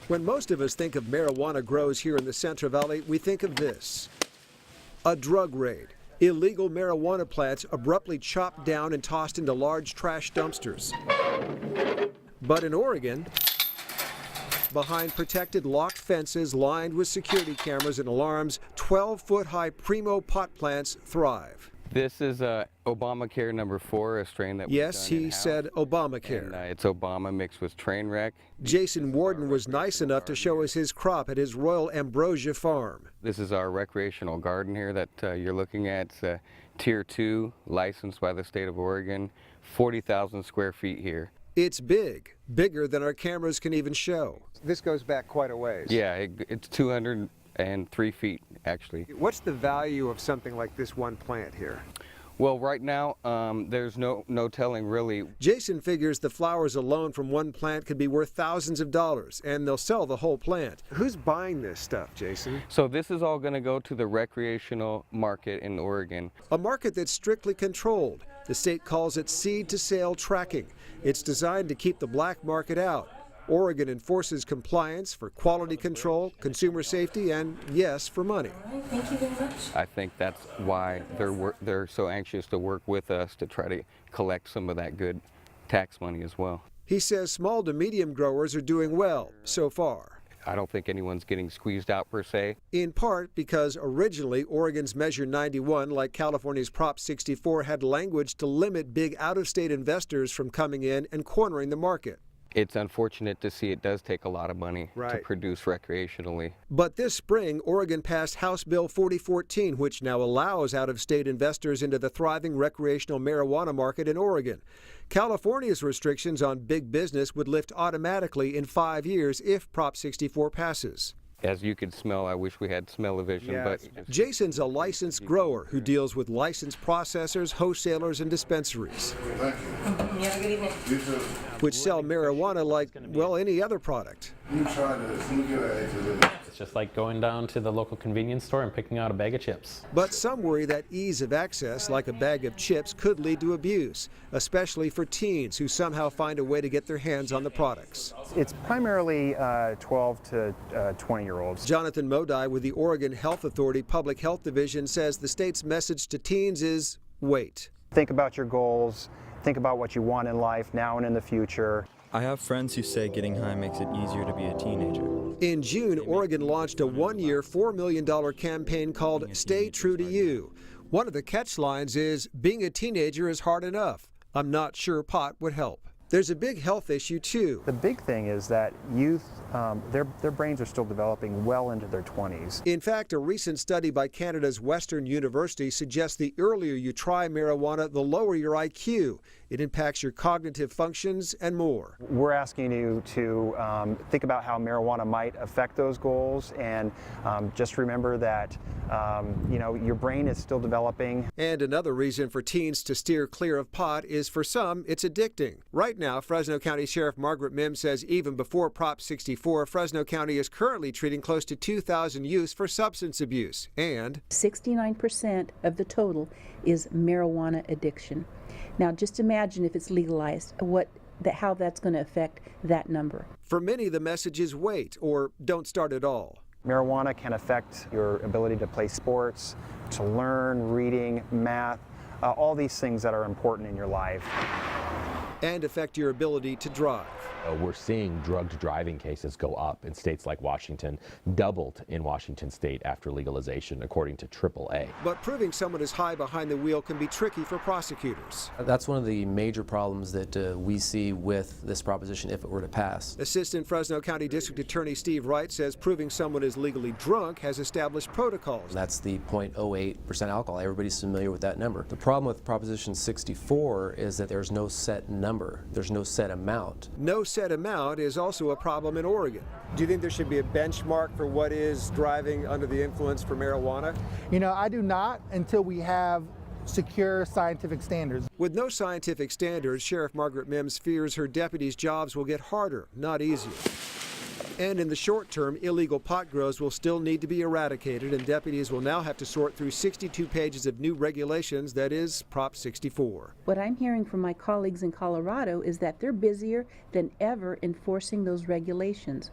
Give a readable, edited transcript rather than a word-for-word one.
When most of us think of marijuana grows here in the Central Valley, we think of this: a drug raid. Illegal marijuana plants abruptly chopped down and tossed into large trash dumpsters. But in Oregon, behind protected locked fences lined with security cameras and alarms, 12-foot-high primo pot plants thrive. This is Obamacare number 4, a strain that Yes, he said Obamacare. And, it's Obama mixed with Trainwreck. Jason Warden was nice enough to show us his crop at his Royal Ambrosia farm. This is our recreational garden here that you're looking at. It's Tier 2, licensed by the state of Oregon, 40,000 square feet here. It's big, bigger than our cameras can even show. This goes back quite a ways. Yeah, it's 203 feet, actually. What's the value of something like this one plant here? Well, right now, there's no telling, really. Jason figures the flowers alone from one plant could be worth thousands of dollars, and they'll sell the whole plant. Who's buying this stuff, Jason? So this is all going to go to the recreational market in Oregon. A market that's strictly controlled. The state calls it seed-to-sale tracking. It's designed to keep the black market out. Oregon enforces compliance for quality control, consumer safety, and yes, for money. Thank you very much. I think that's why they're so anxious to work with us to try to collect some of that good tax money as well. He says small to medium growers are doing well so far. I don't think anyone's getting squeezed out per se. In part because originally Oregon's Measure 91, like California's Prop 64, had language to limit big out-of-state investors from coming in and cornering the market. It's unfortunate to see it does take a lot of money to produce recreationally. But this spring, Oregon passed House Bill 4014, which now allows out-of-state investors into the thriving recreational marijuana market in Oregon. California's restrictions on big business would lift automatically in 5 years if Prop 64 passes. As you can smell, I wish we had smell-o-vision, but... Jason's a licensed grower who deals with licensed processors, wholesalers, and dispensaries. You have a good evening. You too. Which sell marijuana like, well, any other product. You try this. Let me get an exit of this. It's just like going down to the local convenience store and picking out a bag of chips. But some worry that ease of access, like a bag of chips, could lead to abuse, especially for teens who somehow find a way to get their hands on the products. It's primarily 12 to 20-year-olds. Jonathan Modi with the Oregon Health Authority Public Health Division says the state's message to teens is wait. Think about your goals. Think about what you want in life now and in the future. I have friends who say getting high makes it easier to be a teenager. In June, Oregon launched a one-year, $4 million campaign called Stay True to You. One of the catch lines is, being a teenager is hard enough. I'm not sure pot would help. There's a big health issue, too. The big thing is that youth, their brains are still developing well into their 20s. In fact, a recent study by Canada's Western University suggests the earlier you try marijuana, the lower your IQ. It impacts your cognitive functions and more. We're asking you to think about how marijuana might affect those goals, and just remember that your brain is still developing. And another reason for teens to steer clear of pot is, for some, it's addicting. Right now, Fresno County Sheriff Margaret Mims says even before Prop 64, Fresno County is currently treating close to 2,000 youths for substance abuse. And 69% of the total is marijuana addiction. Now, just imagine if it's legalized, how that's going to affect that number. For many, the message is wait or don't start at all. Marijuana can affect your ability to play sports, to learn, reading, math, all these things that are important in your life. And affect your ability to drive. We're seeing drugged driving cases go up in states like Washington, doubled in Washington state after legalization, according to AAA. But proving someone is high behind the wheel can be tricky for prosecutors. That's one of the major problems that we see with this proposition if it were to pass. Assistant Fresno County District Attorney Steve Wright says proving someone is legally drunk has established protocols. That's the 0.08% alcohol. Everybody's familiar with that number. The problem with Proposition 64 is that there's no set number. There's no set amount. No set amount is also a problem in Oregon. Do you think there should be a benchmark for what is driving under the influence for marijuana? I do not until we have secure scientific standards. With no scientific standards, Sheriff Margaret Mims fears her deputies' jobs will get harder, not easier. And in the short term, illegal pot grows will still need to be eradicated, and deputies will now have to sort through 62 pages of new regulations, that is, Prop 64. What I'm hearing from my colleagues in Colorado is that they're busier than ever enforcing those regulations.